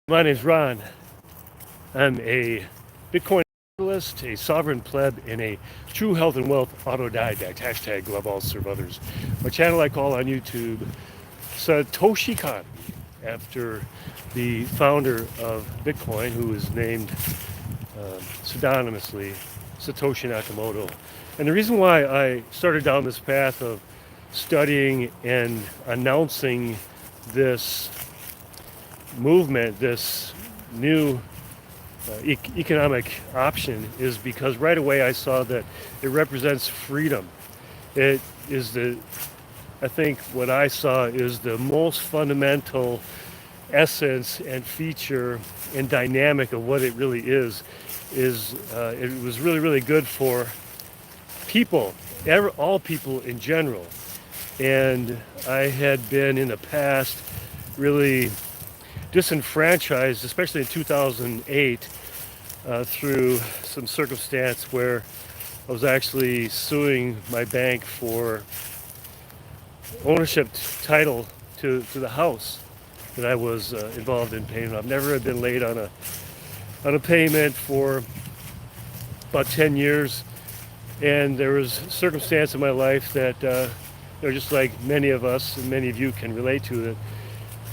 My name's Ron. I'm a Bitcoin analyst, a sovereign pleb, and a true health and wealth autodidact. Hashtag love all, serve others. My channel I call on YouTube Satoshi Economy, after the founder of Bitcoin, who is named pseudonymously Satoshi Nakamoto. And the reason why I started down this path of studying and announcing this movement, this new economic option, is because right away I saw that it represents freedom. It is I think what I saw is the most fundamental essence and feature and dynamic of what it really is. It was really, really good for people, all people in general. And I had been in the past really disenfranchised, especially in 2008, through some circumstance where I was actually suing my bank for ownership title to the house that I was involved in paying. I've never been late on a payment for about 10 years, and there was circumstance in my life that just like many of us and many of you can relate to,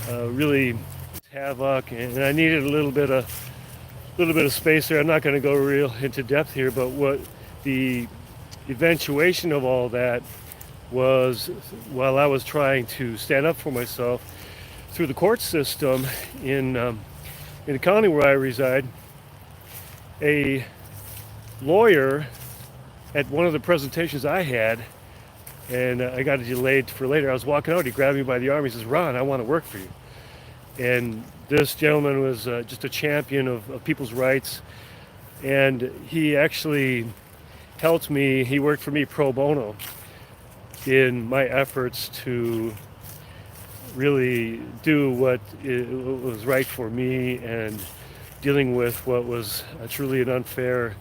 that really havoc, and I needed a little bit of space there. I'm not going to go real into depth here, but what the eventuation of all that was, while I was trying to stand up for myself through the court system in the county where I reside, a lawyer at one of the presentations I had, and I got it delayed for later. I was walking out, he grabbed me by the arm, he says, "Ron, I want to work for you." And this gentleman was just a champion of people's rights, and he actually helped me. He worked for me pro bono in my efforts to really do what was right for me, and dealing with what was truly an unfair,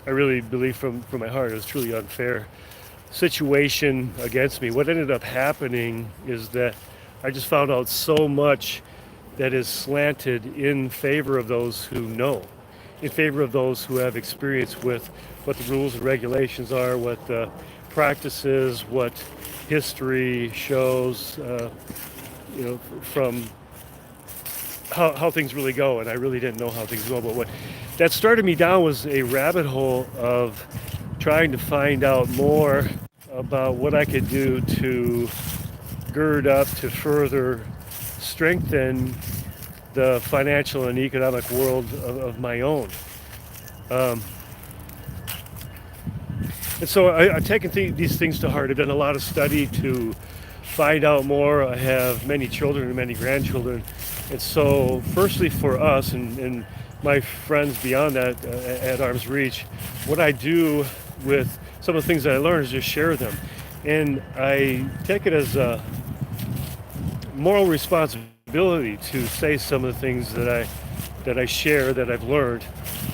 I really believe from my heart, it was truly unfair situation against me. What ended up happening is that I just found out so much that is slanted in favor of those who know, in favor of those who have experience with what the rules and regulations are, what the practices, what history shows, from how things really go. And I really didn't know how things go, but what that started me down was a rabbit hole of trying to find out more about what I could do to gird up to further strengthen the financial and economic world of my own. And so I've taken these things to heart. I've done a lot of study to find out more. I have many children and many grandchildren. And so firstly for us and my friends beyond that, at arm's reach, what I do with some of the things that I learned is just share them. And I take it as a moral responsibility to say some of the things that I share, that I've learned,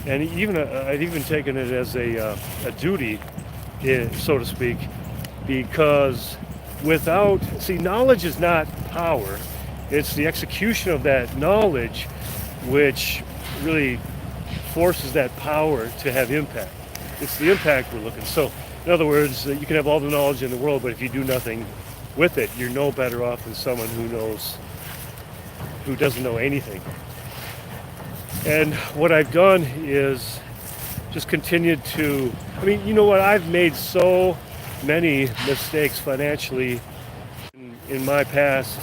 and I've even taken it as a duty, so to speak, because knowledge is not power. It's the execution of that knowledge which really forces that power to have impact. It's the impact we're looking. So, in other words, you can have all the knowledge in the world, but if you do nothing with it, you're no better off than someone who doesn't know anything. And what I've done is just continued to, you know what, I've made so many mistakes financially in my past,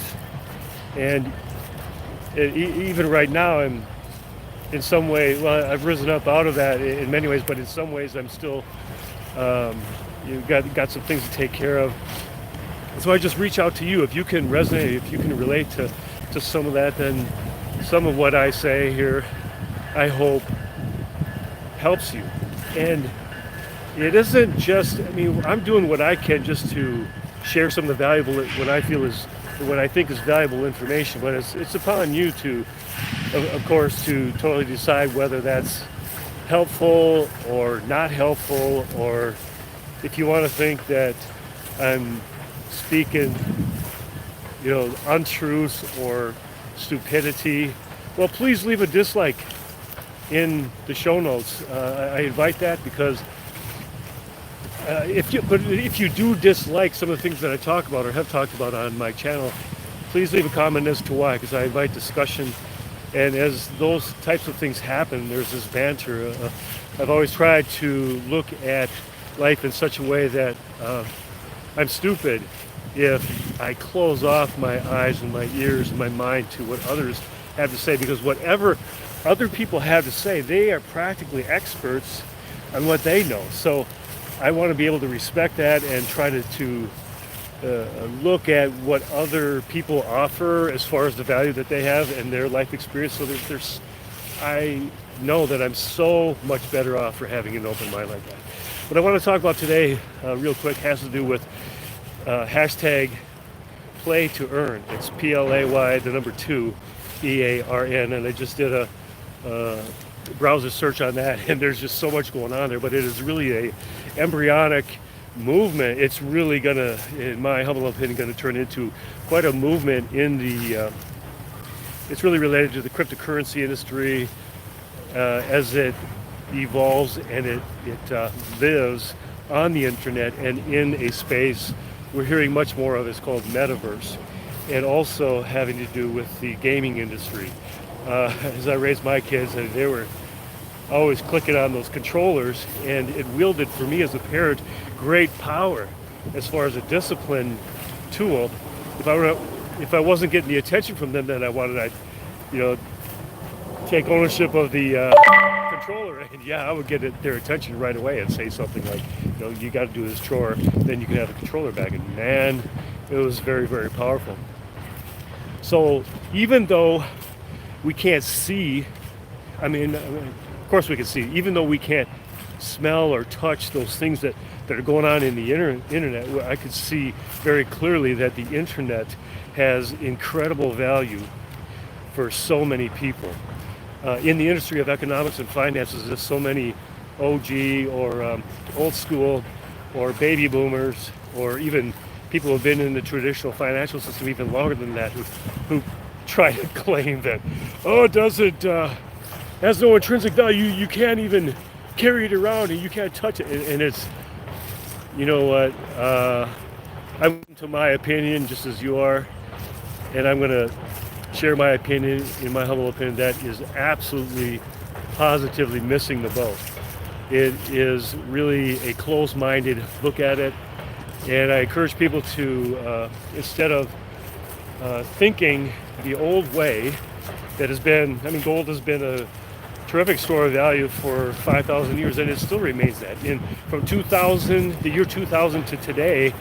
and even right now I'm in some way, well, I've risen up out of that in many ways, but in some ways I'm still you've got some things to take care of. So I just reach out to you. If you can resonate, if you can relate to some of that, then some of what I say here, I hope, helps you. And it isn't just, I'm doing what I can just to share some of the valuable, what I think is valuable information, but it's upon you to, of course, to totally decide whether that's helpful or not helpful, or if you want to think that I'm speaking, untruths or stupidity, well, please leave a dislike in the show notes. I invite that because if you do dislike some of the things that I talk about or have talked about on my channel, please leave a comment as to why, because I invite discussion. And as those types of things happen, there's this banter. I've always tried to look at life in such a way that I'm stupid if I close off my eyes and my ears and my mind to what others have to say, because whatever other people have to say, they are practically experts on what they know. So I want to be able to respect that and try to look at what other people offer as far as the value that they have and their life experience. So I know that I'm so much better off for having an open mind like that. What I want to talk about today, real quick, has to do with hashtag play to earn. It's PLAY, the number 2, EARN, and I just did a browser search on that, and there's just so much going on there. But it is really a embryonic movement. It's really gonna, in my humble opinion, gonna turn into quite a movement in the. It's really related to the cryptocurrency industry as it evolves and it lives on the internet and in a space we're hearing much more of. It's called metaverse, and also having to do with the gaming industry. As I raised my kids, and they were always clicking on those controllers, and it wielded for me as a parent great power as far as a discipline tool. If I wasn't getting the attention from them that I wanted, I'd take ownership of the controller, and I would get their attention right away and say something like, you got to do this chore, then you can have the controller back. And man, it was very, very powerful. So even though we can't see, I mean, of course we can see, even though we can't smell or touch those things that are going on in the internet, I could see very clearly that the internet has incredible value for so many people. In the industry of economics and finances, there's so many OG or old school or baby boomers, or even people who have been in the traditional financial system even longer than that, who try to claim that, it doesn't, has no intrinsic value, you can't even carry it around and you can't touch it. And it's, you know what, I'm to my opinion just as you are, and I'm going to share my opinion. In my humble opinion, that is absolutely, positively missing the boat. It is really a closed-minded look at it, and I encourage people to, instead of thinking the old way that has been, gold has been a terrific store of value for 5,000 years, and it still remains that. From the year 2000 to today,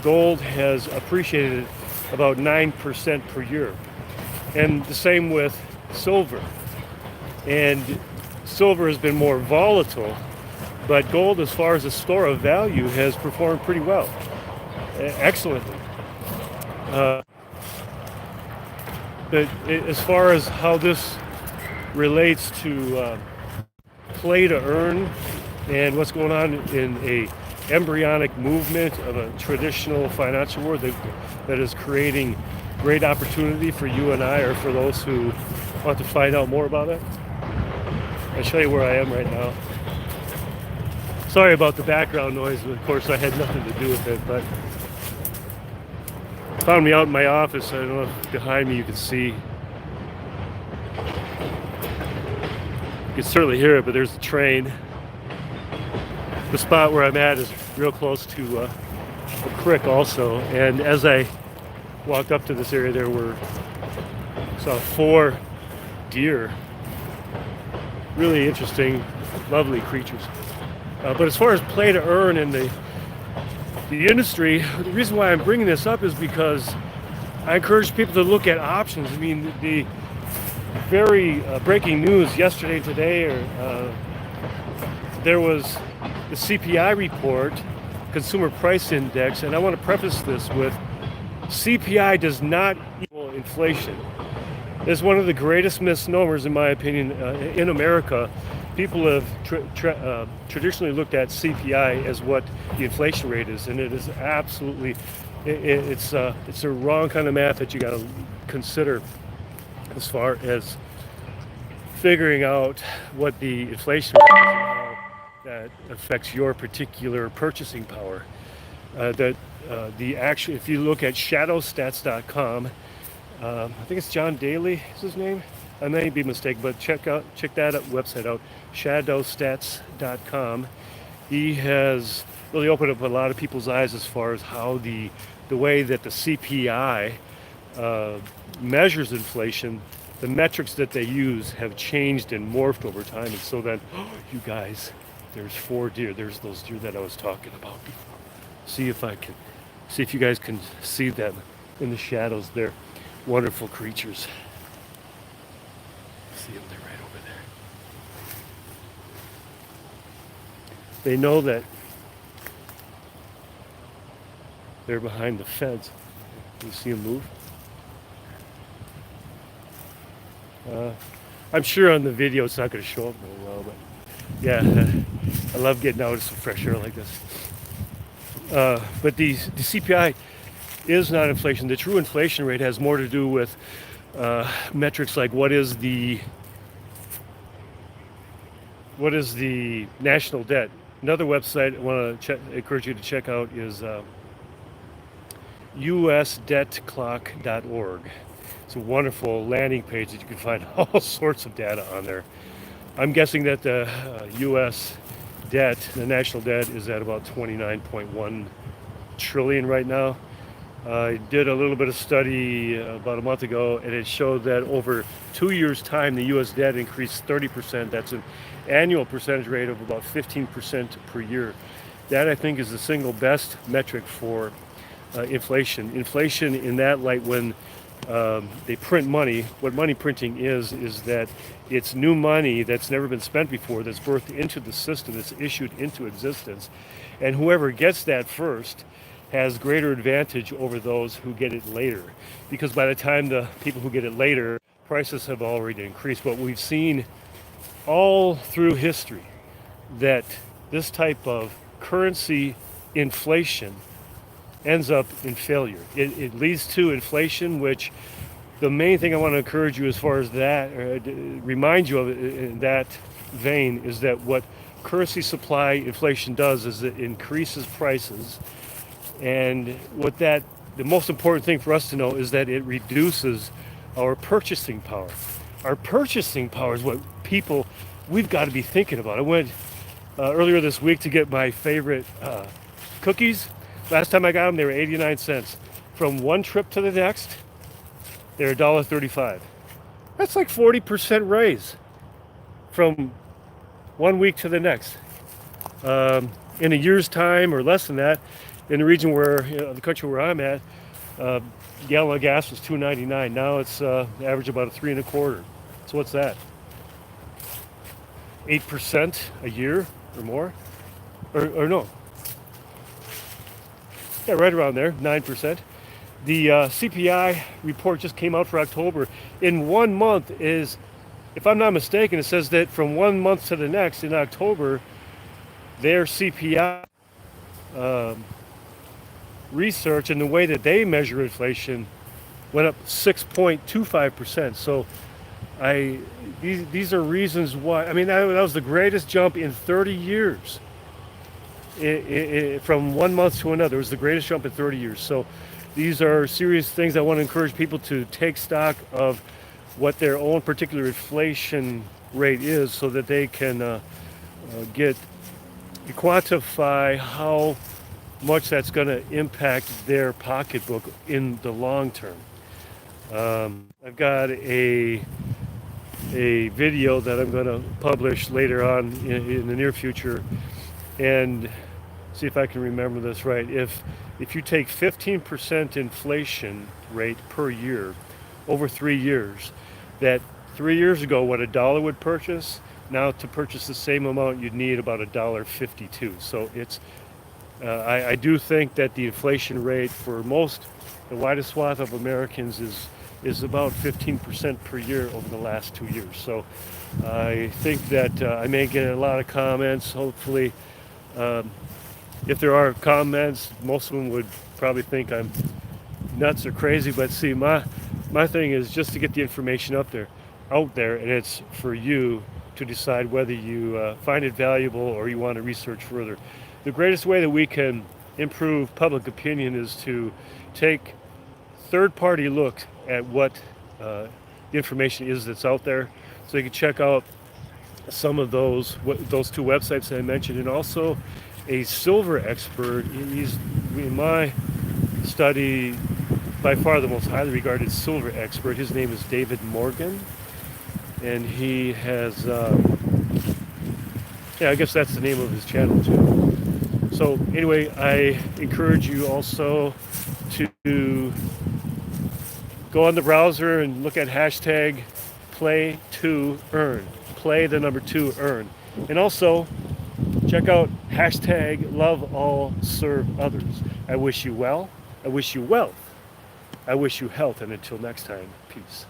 gold has appreciated about 9% per year. And the same with silver. And silver has been more volatile, but gold, as far as a store of value, has performed pretty well, excellently. But as far as how this relates to play to earn and what's going on in a embryonic movement of a traditional financial world that is creating great opportunity for you and I, or for those who want to find out more about it. I'll show you where I am right now. Sorry about the background noise. Of course, I had nothing to do with it, but found me out in my office. I don't know if behind me you can see. You can certainly hear it, but there's the train. The spot where I'm at is real close to a creek also, and as I walked up to this area, saw 4 deer. Really interesting, lovely creatures. But as far as play to earn in the industry, the reason why I'm bringing this up is because I encourage people to look at options. The very breaking news yesterday and today, there was the CPI report, Consumer Price Index, and I want to preface this with, CPI does not equal inflation. It's one of the greatest misnomers, in my opinion, in America. People have traditionally looked at CPI as what the inflation rate is, and it is absolutely, it's a wrong kind of math that you got to consider as far as figuring out what the inflation rate is and how that affects your particular purchasing power. That the actual, if you look at shadowstats.com, I think it's John Daly is his name. I may be mistaken, but check that website out, shadowstats.com. He has really opened up a lot of people's eyes as far as how the way that the CPI measures inflation, the metrics that they use have changed and morphed over time. And so then, you guys, there's 4 deer. There's those deer that I was talking about before. See if you guys can see them in the shadows. They're wonderful creatures. See them, they're right over there. They know that they're behind the fence. You see them move? I'm sure on the video it's not going to show up very well, but yeah, I love getting out of some fresh air like this. But the CPI is not inflation. The true inflation rate has more to do with metrics like what is the national debt. Another website I want to encourage you to check out is usdebtclock.org. It's a wonderful landing page that you can find all sorts of data on there. I'm guessing that the U.S. debt, the national debt, is at about 29.1 trillion right now. I did a little bit of study about a month ago, and it showed that over 2 years' time, the U.S. debt increased 30%. That's an annual percentage rate of about 15% per year. That, I think, is the single best metric for inflation. Inflation in that light, when they print money, what money printing is that it's new money that's never been spent before, that's birthed into the system, that's issued into existence. And whoever gets that first has greater advantage over those who get it later. Because by the time the people who get it later, prices have already increased. But we've seen all through history that this type of currency inflation ends up in failure. It leads to inflation, which the main thing I want to encourage you as far as that, remind you of it in that vein, is that what currency supply inflation does is it increases prices. And the most important thing for us to know is that it reduces our purchasing power. Our purchasing power is what we've got to be thinking about. I went earlier this week to get my favorite cookies. Last time I got them, they were 89 cents. From one trip to the next, they're $1.35. That's like 40% raise from 1 week to the next. In a year's time or less than that, in the region where, the country where I'm at, gallon of gas was $2.99. Now it's average about a 3 1/4. So what's that? 8% a year or more, or no? Yeah, right around there, 9%. The CPI report just came out for October. In 1 month is, if I'm not mistaken, it says that from 1 month to the next in October, their CPI research and the way that they measure inflation went up 6.25%. So these are reasons why. I mean, that was the greatest jump in 30 years. From 1 month to another, it was the greatest jump in 30 years. So these are serious things. I want to encourage people to take stock of what their own particular inflation rate is, so that they can quantify how much that's going to impact their pocketbook in the long term. I've got a video that I'm going to publish later on in the near future, and see if I can remember this right. If you take 15% inflation rate per year over 3 years, that 3 years ago what $1 would purchase, now to purchase the same amount you'd need about $1.52. So it's I do think that the inflation rate for the widest swath of Americans is about 15% per year over the last 2 years. So I think that I may get a lot of comments. Hopefully, if there are comments, most of them would probably think I'm nuts or crazy. But see, my thing is just to get the information up there. out there, and it's for you to decide whether you find it valuable or you want to research further. The greatest way that we can improve public opinion is to take third-party look at what the information is that's out there. So you can check out some of those two websites that I mentioned, and also a silver expert. He's, in my study, by far the most highly regarded silver expert. His name is David Morgan, and he has, I guess that's the name of his channel too. So anyway, I encourage you also to go on the browser and look at hashtag play2earn. Play the number 2 earn. And also check out hashtag love all serve others. I wish you well. I wish you wealth. I wish you health. And until next time, peace.